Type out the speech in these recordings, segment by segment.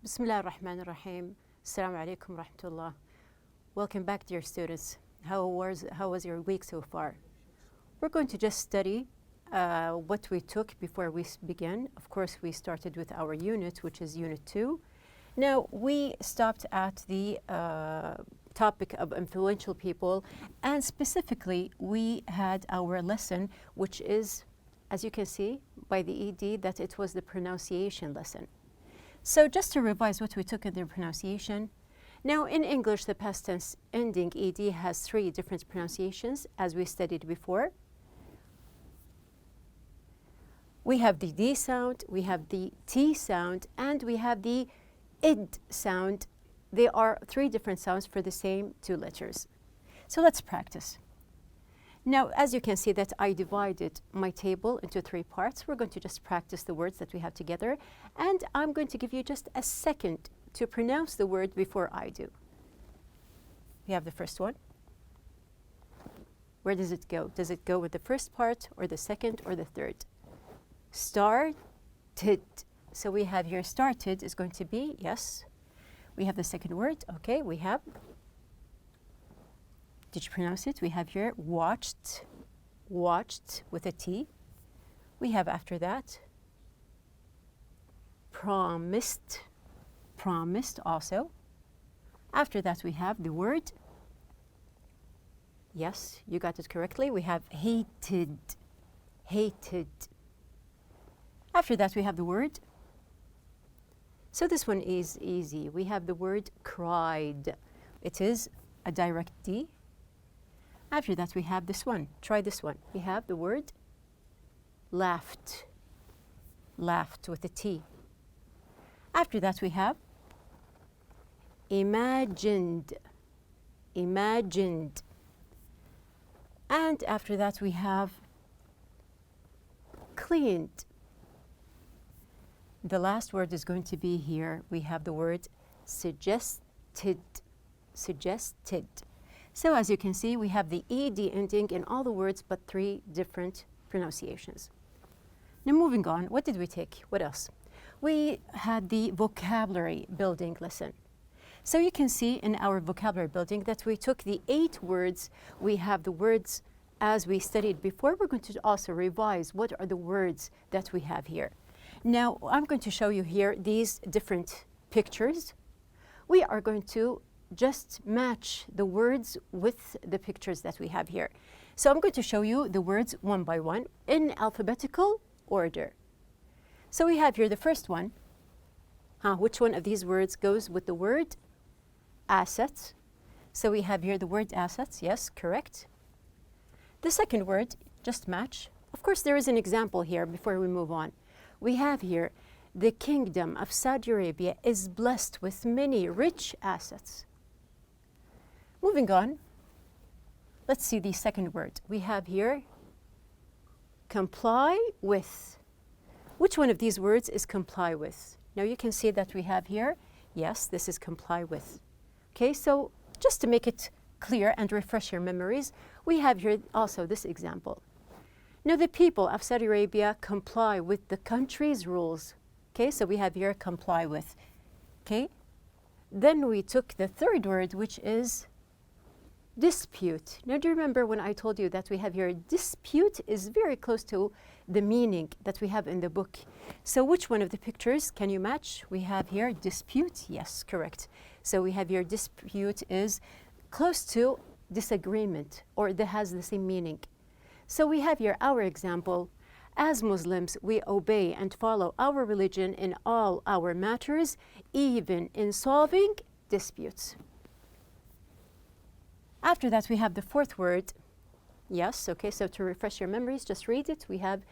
Bismillah ar-Rahman ar-Rahim. Assalamu alaikum rahmatullah. Welcome back, dear students. How was your week so far? We're going to just study what we took before we begin. Of course, we started with our unit, which is Unit 2. Now, we stopped at the topic of influential people, and specifically, we had our lesson, which is, as you can see by the ED, that it was the pronunciation lesson. So just to revise what we took in the pronunciation, now in English, the past tense ending ED has 3 different pronunciations, as we studied before. We have the D sound, we have the T sound, and we have the id sound. They are 3 different sounds for the same 2 letters. So let's practice. Now, as you can see that I divided my table into 3 parts. We're going to just practice the words that we have together, and I'm going to give you just a second to pronounce the word before I do. We have the first one. Where does it go? Does it go with the first part, or the second, or the third? Started. So we have here started is going to be, yes. We have the second word, okay, we have. Did you pronounce it? We have here watched, watched with a T. We have after that promised, promised also. After that we have the word, yes, you got it correctly. We have hated, hated. After that we have the word, so this one is easy. We have the word cried. It is a direct D. After that we have this one. Try this one. We have the word laughed, laughed with a T. After that we have imagined, imagined. And after that we have cleaned. The last word is going to be here. We have the word suggested, suggested. So as you can see, we have the ED ending in all the words but 3 different pronunciations. Now moving on, what did we take? What else? We had the vocabulary building lesson. So you can see in our vocabulary building that we took the 8 words. We have the words as we studied before. We're going to also revise what are the words that we have here. Now I'm going to show you here these different pictures. We are going to just match the words with the pictures that we have here. So I'm going to show you the words one by one in alphabetical order. So we have here the first one. Which one of these words goes with the word assets? So we have here the word assets. Yes, correct. The second word, just match. Of course, there is an example here before we move on. We have here the kingdom of Saudi Arabia is blessed with many rich assets. Moving on, let's see the second word. We have here comply with. Which one of these words is comply with? Now you can see that we have here, yes, this is comply with. Okay, so just to make it clear and refresh your memories, we have here also this example. Now the people of Saudi Arabia comply with the country's rules. Okay, so we have here comply with. Okay, then we took the third word, which is dispute. Now do you remember when I told you that we have here dispute is very close to the meaning that we have in the book. So which one of the pictures can you match? We have here dispute. Yes, correct. So we have here dispute is close to disagreement, or that has the same meaning. So we have here our example. As Muslims, we obey and follow our religion in all our matters, even in solving disputes. After that, we have the fourth word. Yes, okay, so to refresh your memories, just read it. We have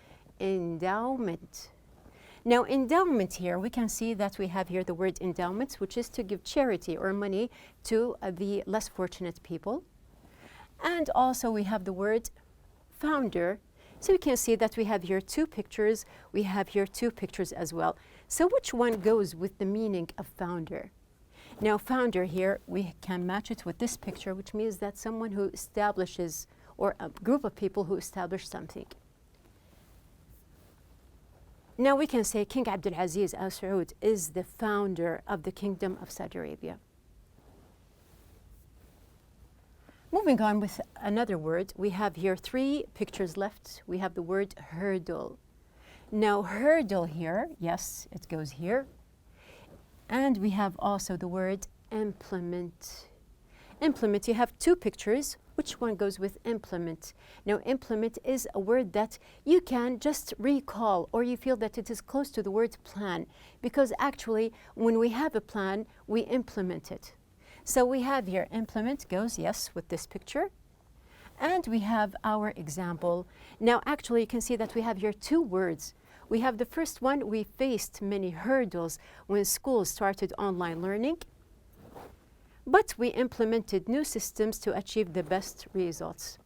endowment. Now, endowment here, we can see that we have here the word endowment, which is to give charity or money to the less fortunate people. And also we have the word founder. So we can see that we have here 2 pictures. We have here 2 pictures as well. So which one goes with the meaning of founder? Now, founder here, we can match it with this picture, which means that someone who establishes, or a group of people who establish something. Now we can say King Abdulaziz Al Saud is the founder of the Kingdom of Saudi Arabia. Moving on with another word, we have here 3 pictures left. We have the word hurdle. Now hurdle here, yes, it goes here. And we have also the word implement. Implement, you have 2 pictures. Which one goes with implement? Now implement is a word that you can just recall, or you feel that it is close to the word plan, because actually when we have a plan, we implement it. So we have here implement goes, yes, with this picture. And we have our example. Now actually you can see that we have here 2 words. We have the first one, we faced many hurdles when schools started online learning, but we implemented new systems to achieve the best results.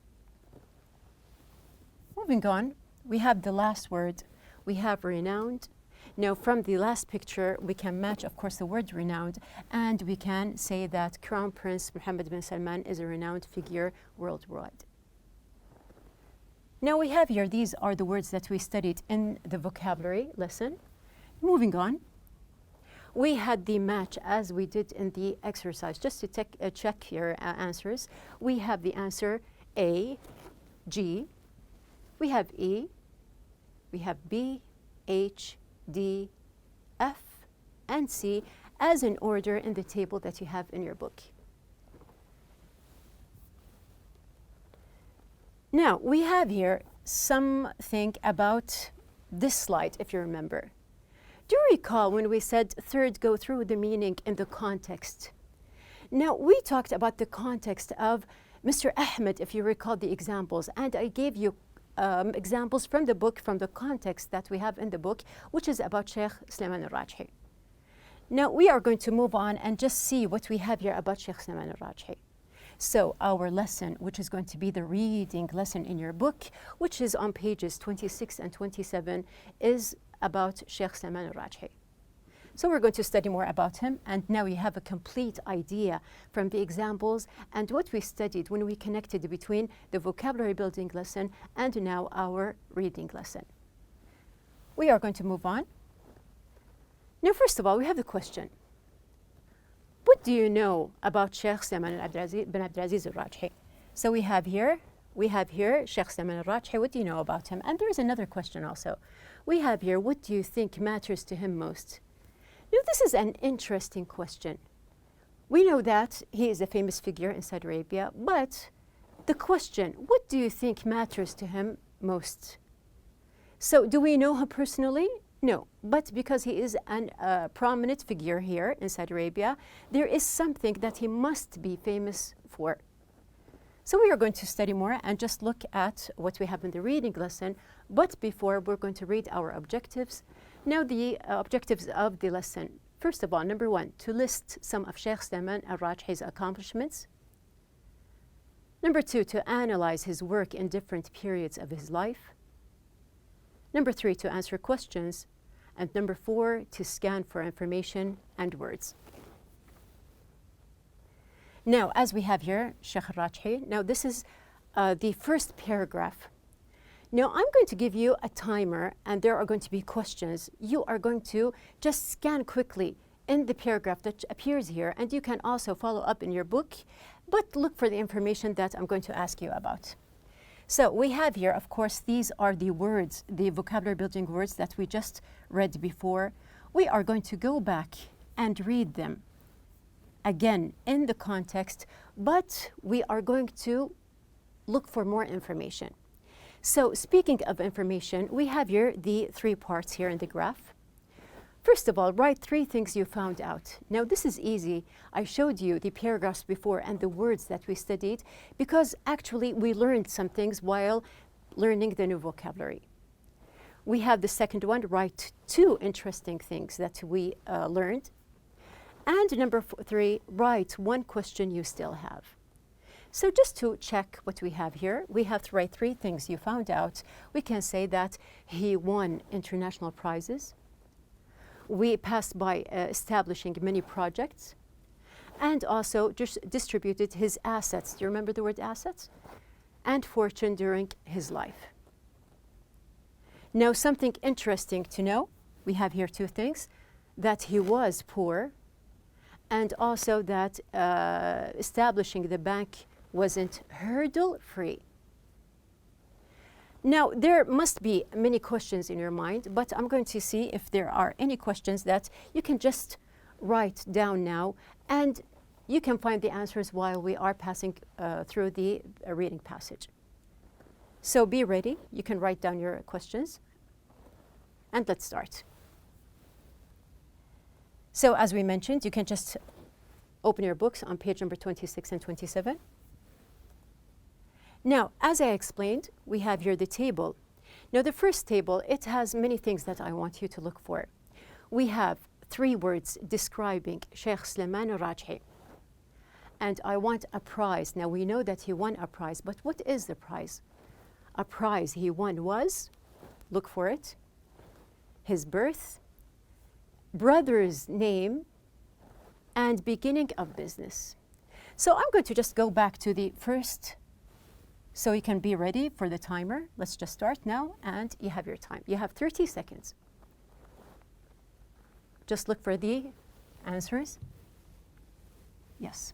Moving on, we have the last word. We have renowned. Now from the last picture, we can match, of course, the word renowned, and we can say that Crown Prince Mohammed bin Salman is a renowned figure worldwide. Now we have here, these are the words that we studied in the vocabulary lesson. Moving on, we had the match as we did in the exercise. Just to check your answers, we have the answer A, G, we have E, we have B, H, D, F, and C as in order in the table that you have in your book. Now, we have here something about this slide, if you remember. Do you recall when we said third, go through the meaning in the context? Now, we talked about the context of Mr. Ahmed, if you recall the examples, and I gave you examples from the book, from the context that we have in the book, which is about Sheikh Sulaiman al-Rajhi. Now, we are going to move on and just see what we have here about Sheikh Sulaiman al-Rajhi. So our lesson, which is going to be the reading lesson in your book, which is on pages 26 and 27, is about Sheikh Sulaiman al-Rajhi. So we're going to study more about him, and now you have a complete idea from the examples and what we studied when we connected between the vocabulary building lesson and now our reading lesson. We are going to move on. Now, first of all, we have the question. What do you know about Sheikh Sulaiman bin Abdulaziz al-Rajhi? So we have here Sheikh Sulaiman al-Rajhi. What do you know about him? And there is another question also. We have here, what do you think matters to him most? Now, this is an interesting question. We know that he is a famous figure in Saudi Arabia, but the question, what do you think matters to him most? So do we know him personally? No, but because he is a prominent figure here in Saudi Arabia, there is something that he must be famous for. So we are going to study more and just look at what we have in the reading lesson, but before we're going to read our objectives. Now the objectives of the lesson. First of all, number 1, to list some of Sheikh Sulaiman al-Rajhi's accomplishments. Number 2, to analyze his work in different periods of his life. Number 3, to answer questions. And number 4, to scan for information and words. Now, as we have here, Sheikh al-Rajhi, now this is the first paragraph. Now, I'm going to give you a timer, and there are going to be questions. You are going to just scan quickly in the paragraph that appears here, and you can also follow up in your book, but look for the information that I'm going to ask you about. So we have here, of course, these are the words, the vocabulary building words that we just read before. We are going to go back and read them again in the context, but we are going to look for more information. So speaking of information, we have here the 3 parts here in the graph. First of all, write 3 things you found out. Now, this is easy. I showed you the paragraphs before and the words that we studied because actually we learned some things while learning the new vocabulary. We have the second one, write 2 interesting things that we learned. And number 3, write 1 question you still have. So just to check what we have here, we have to write 3 things you found out. We can say that he won international prizes. We passed by establishing many projects and also just distributed his assets. Do you remember the word assets? And fortune during his life. Now, something interesting to know, we have here two things, that he was poor, and also that establishing the bank wasn't hurdle-free. Now, there must be many questions in your mind, but I'm going to see if there are any questions that you can just write down now, and you can find the answers while we are passing through the reading passage. So be ready. You can write down your questions, and let's start. So as we mentioned, you can just open your books on page number 26 and 27. Now, as I explained, we have here the table. Now, the first table, it has many things that I want you to look for. We have 3 words describing Sheikh Sulaiman al-Rajhi. And I want a prize. Now, we know that he won a prize, but what is the prize? A prize he won was, look for it, his birth, brother's name, and beginning of business. So I'm going to just go back to the first, so you can be ready for the timer. Let's just start now, and you have your time. You have 30 seconds. Just look for the answers. Yes.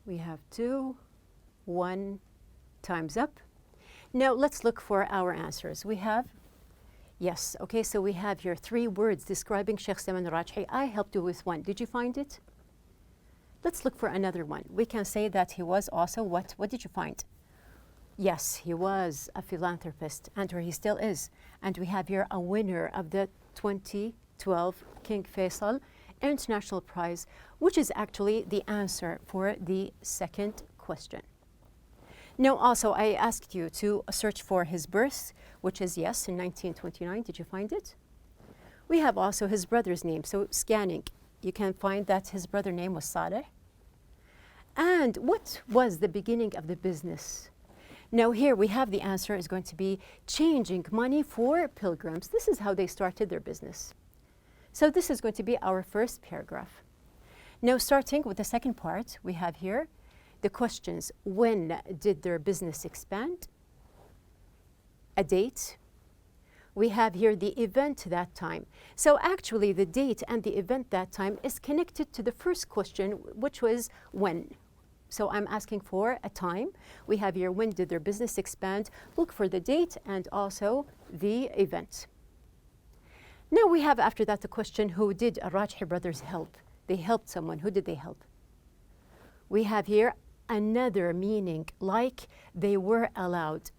We have 2, 1, time's up. Now let's look for our answers. We have, yes, okay, so we have here 3 words describing Sheikh Sulaiman al-Rajhi. I helped you with 1. Did you find it? Let's look for another one. We can say that he was also what? What did you find? Yes, he was a philanthropist, and he still is. And we have here a winner of the 2012 King Faisal International Prize, which is actually the answer for the second question. Now, also, I asked you to search for his birth, which is, yes, in 1929. Did you find it? We have also his brother's name. So scanning, you can find that his brother's name was Saleh. And what was the beginning of the business? Now, here we have the answer is going to be changing money for pilgrims. This is how they started their business. So this is going to be our first paragraph. Now, starting with the second part, we have here the questions. When did their business expand? A date. We have here the event that time. So actually, the date and the event that time is connected to the first question, which was when. So I'm asking for a time. We have here, when did their business expand? Look for the date and also the event. Now we have after that the question, who did Rajhi brothers help? They helped someone. Who did they help? We have here another meaning, like they were allowed.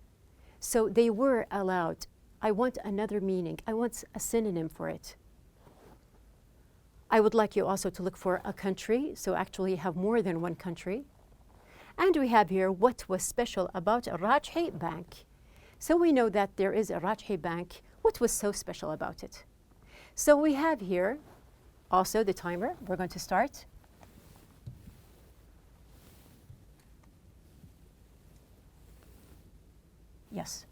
So they were allowed. I want another meaning. I want a synonym for it. I would like you also to look for a country. So actually you have more than one country. And we have here what was special about a Rajhi bank. So we know that there is a Rajhi bank. What was so special about it? So we have here also the timer. We're going to start. Yes.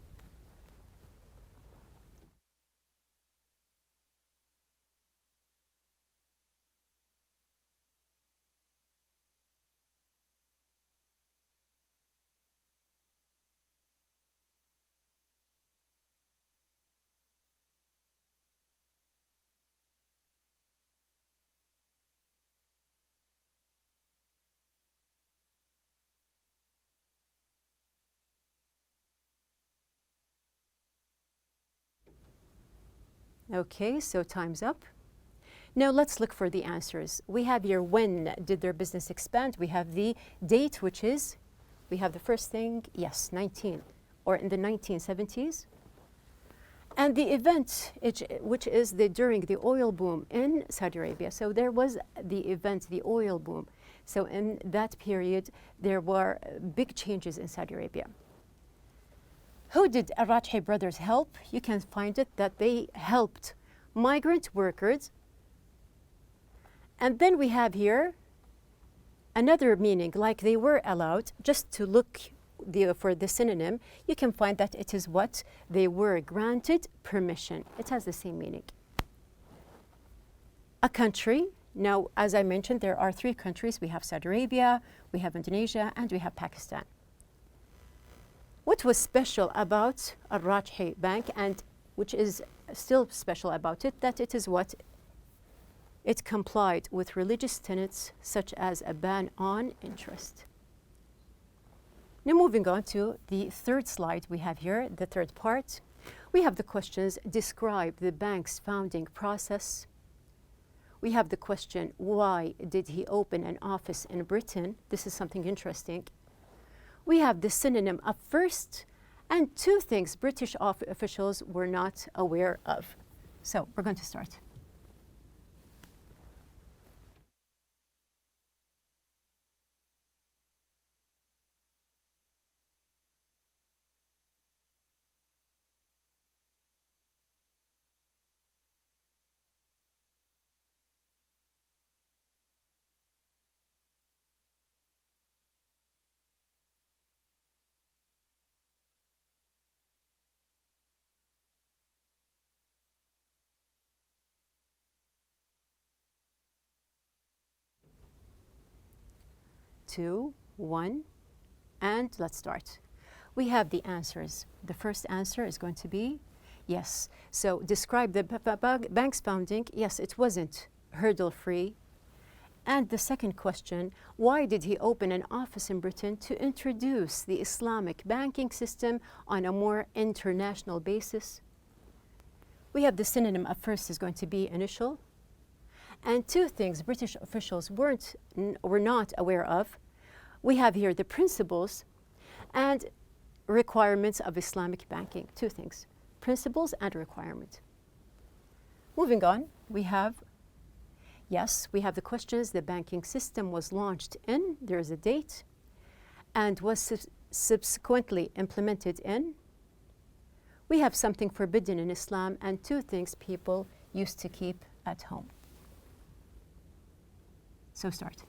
Okay, so time's up. Now let's look for the answers. We have here, when did their business expand? We have the date, which is, we have the first thing, yes, 19, or in the 1970s. And the event, which is during the oil boom in Saudi Arabia. So there was the event, the oil boom. So in that period, there were big changes in Saudi Arabia. Who did Arrajhi brothers help? You can find it that they helped migrant workers. And then we have here another meaning, like they were allowed. Just to look for the synonym, you can find that it is what? They were granted permission. It has the same meaning. A country. Now, as I mentioned, there are 3 countries. We have Saudi Arabia, we have Indonesia, and we have Pakistan. What was special about Arrajhi Bank, and which is still special about it, that it is what? It complied with religious tenets such as a ban on interest. Now moving on to the third slide we have here, the third part. We have the questions, describe the bank's founding process. We have the question, why did he open an office in Britain? This is something interesting. We have the synonym of first, and 2 things British officials were not aware of. So we're going to start. Two, one, and let's start. We have the answers. The first answer is going to be yes. So describe the bank's founding. Yes, it wasn't hurdle-free. And the second question, why did he open an office in Britain? To introduce the Islamic banking system on a more international basis. We have the synonym of first is going to be initial. And 2 things British officials were not aware of. We have here the principles and requirements of Islamic banking. 2 things, principles and requirement. Moving on, we have the questions. The banking system was launched in, there is a date, and was subsequently implemented in. We have something forbidden in Islam, and 2 things people used to keep at home. So start.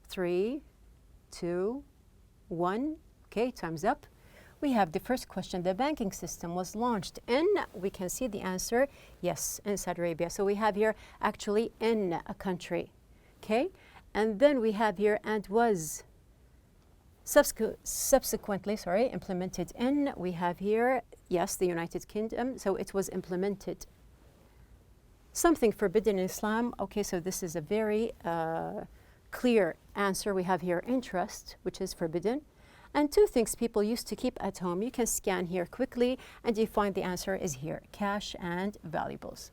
Three, two, one. Okay, time's up. We have the first question. The banking system was launched in, we can see the answer, yes, in Saudi Arabia. So we have here actually in a country. Okay, and then we have here and was subsequently implemented in. We have here, yes, the United Kingdom. So it was implemented. Something forbidden in Islam. Okay, so this is a very clear answer. We have here interest, which is forbidden. And 2 things people used to keep at home. You can scan here quickly and you find the answer is here, cash and valuables.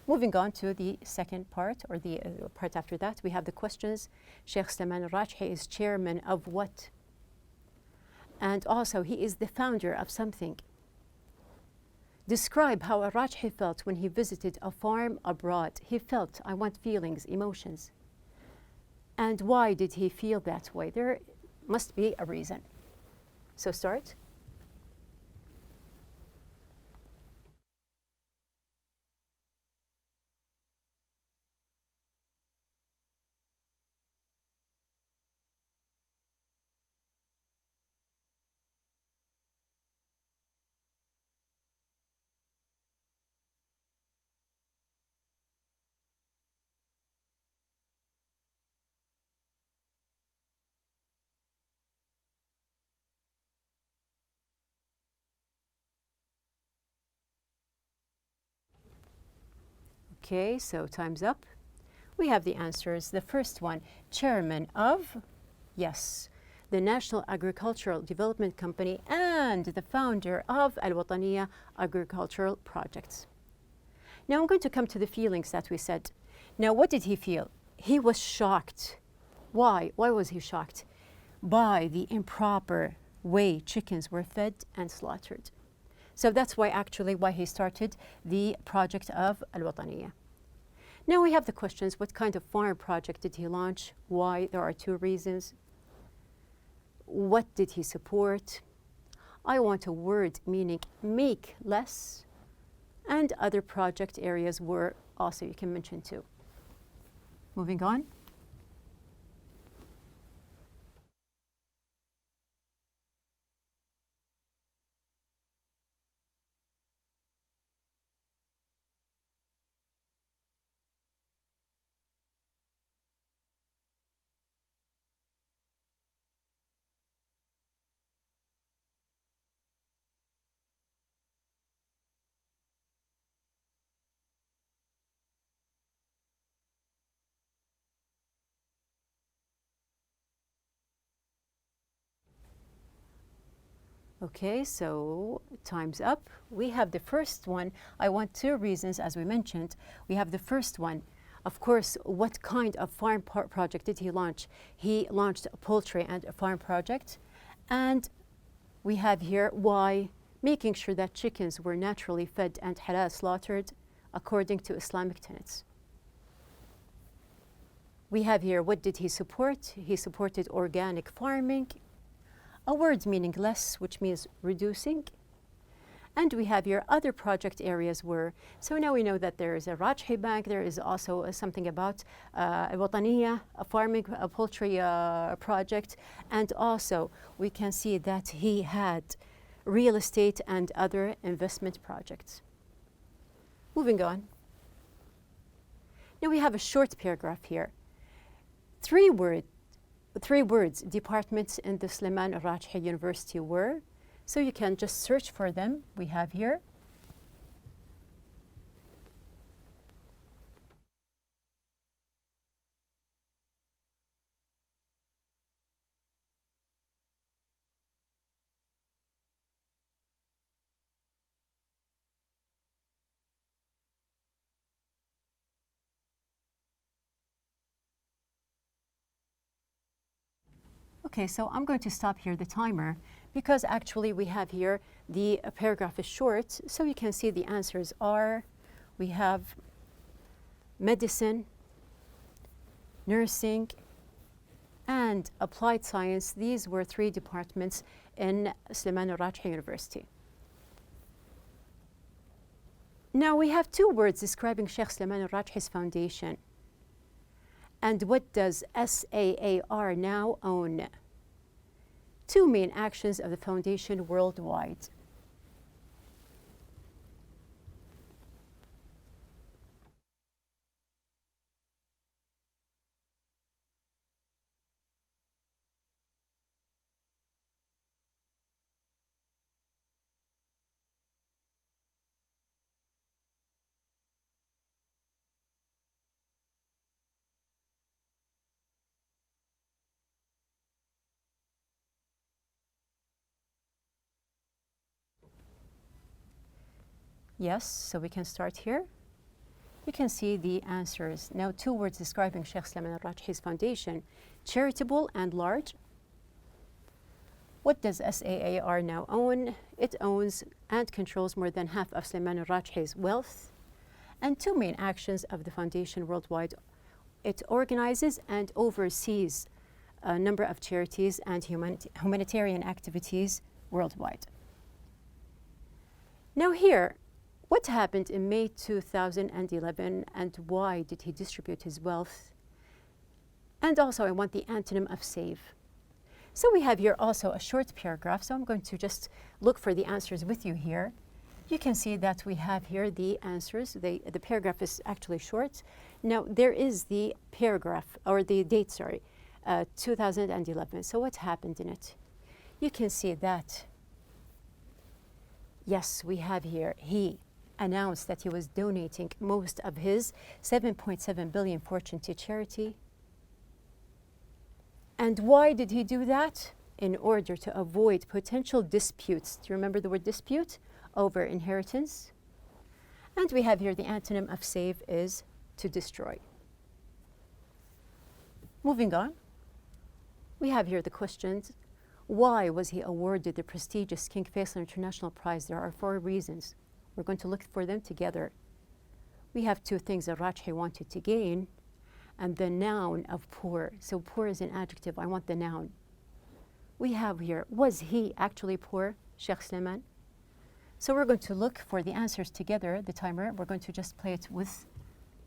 Moving on to the second part, or the part after that, we have the questions. Sheikh Salman Arrajhi is chairman of what? And also he is the founder of something. Describe how Arrajhi felt when he visited a farm abroad. He felt, I want feelings, emotions. And why did he feel that way? There must be a reason. So start. Okay, so time's up. We have the answers. The first one, chairman of, yes. the National Agricultural Development Company and the founder of الوطنية Agricultural Projects. Now I'm going to come to the feelings that we said. Now what did he feel? He was shocked. Why? Why was he shocked? By the improper way chickens were fed and slaughtered. So that's why he started the project of الوطنية. Now we have the questions. What kind of farm project did he launch? Why? There are two reasons. What did he support? I want a word meaning make less, and other project areas were also you can mention too. Moving on. Okay, so time's up. We have the first one. I want two reasons, as we mentioned. We have the first one. Of course, what kind of farm project did he launch? He launched a poultry and a farm project. And we have here why, making sure that chickens were naturally fed and halal slaughtered according to Islamic tenets. We have here what did he support? He supported organic farming. A word meaning less, which means reducing. And we have here other project areas were, so now we know that there is a Rajhi Bank, there is also something about الوطنية, a farming, a poultry project, and also we can see that he had real estate and other investment projects. Moving on. Now we have a short paragraph here. Three words departments in the Sulaiman al-Rajhi University were, so you can just search for them. We have here. Okay, so I'm going to stop here the timer because actually we have here the paragraph is short, so you can see the answers are, we have medicine, nursing, and applied science. These were three departments in Sulaiman al-Rajhi University. Now we have two words describing Sheikh Sulaiman al-Rajhi's foundation. And what does SAAR now own? Two main actions of the foundation worldwide. Yes, so we can start here. You can see the answers. Now, two words describing Sheikh Sulaiman al-Rajhi's foundation, charitable and large. What does SAAR now own? It owns and controls more than half of Sulaiman al-Rajhi's wealth. And two main actions of the foundation worldwide. It organizes and oversees a number of charities and humanitarian activities worldwide. Now here, what happened in May 2011 and why did he distribute his wealth? And also I want the antonym of save. So we have here also a short paragraph, so I'm going to just look for the answers with you here. You can see that we have here the answers. The paragraph is actually short. Now there is the paragraph, or the date, sorry, 2011. So what happened in it? You can see that, yes, we have here, he announced that he was donating most of his 7.7 billion fortune to charity. And why did he do that? in order to avoid potential disputes. Do you remember the word dispute? Over inheritance. And we have here the antonym of save is to destroy. Moving on, we have here the questions. Why was he awarded the prestigious King Faisal International Prize? There are 4 reasons. We're going to look for them together. We have 2 things that Rajhi wanted to gain, and the noun of poor. So poor is an adjective. I want the noun. We have here, was he actually poor, Sheikh Sulaiman? So we're going to look for the answers together, the timer. We're going to just play it with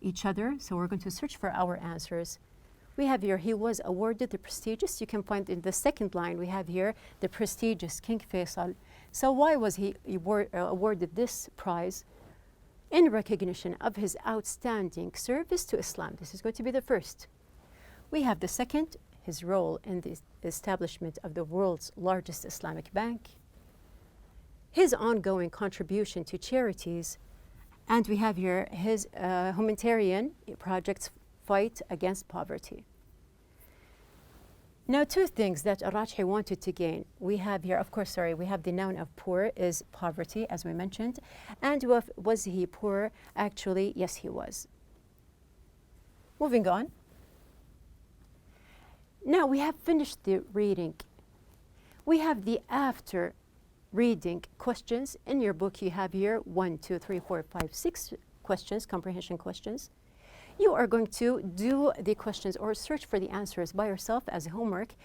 each other. So we're going to search for our answers. We have here, he was awarded the prestigious. You can find in the second line, we have here the prestigious King Faisal. So why was he awarded this prize? In recognition of his outstanding service to Islam. This is going to be the first. We have the second, his role in the establishment of the world's largest Islamic bank, his ongoing contribution to charities, and we have here his humanitarian projects fight against poverty. Now, 2 things that Rajhi wanted to gain. We have here, of course, we have the noun of poor is poverty, as we mentioned. And was he poor? Actually, yes, he was. Moving on. Now, we have finished the reading. We have the after reading questions. In your book, you have here 1, 2, 3, 4, 5, 6 questions, comprehension questions. You are going to do the questions or search for the answers by yourself as homework,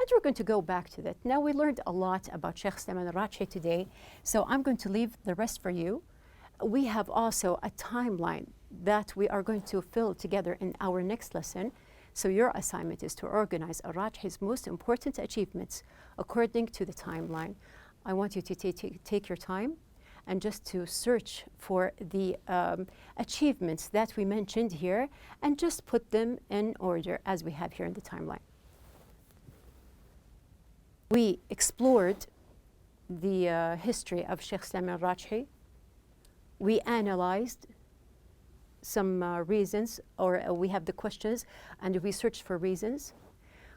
and we're going to go back to that. Now, we learned a lot about Sheikh Sulaiman Rajhi today, so I'm going to leave the rest for you. We have also a timeline that we are going to fill together in our next lesson. So your assignment is to organize Rajhi's most important achievements according to the timeline. I want you to take your time and just to search for the achievements that we mentioned here and just put them in order as we have here in the timeline. We explored the history of Sheikh Sulaiman Rajhi. We analyzed some reasons, or we have the questions and we searched for reasons.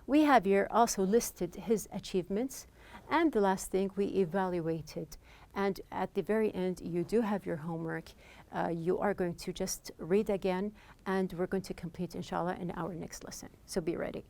We have here also listed his achievements. And the last thing, we evaluated. And at the very end, you do have your homework. You are going to just read again, and we're going to complete, inshallah, in our next lesson. So be ready.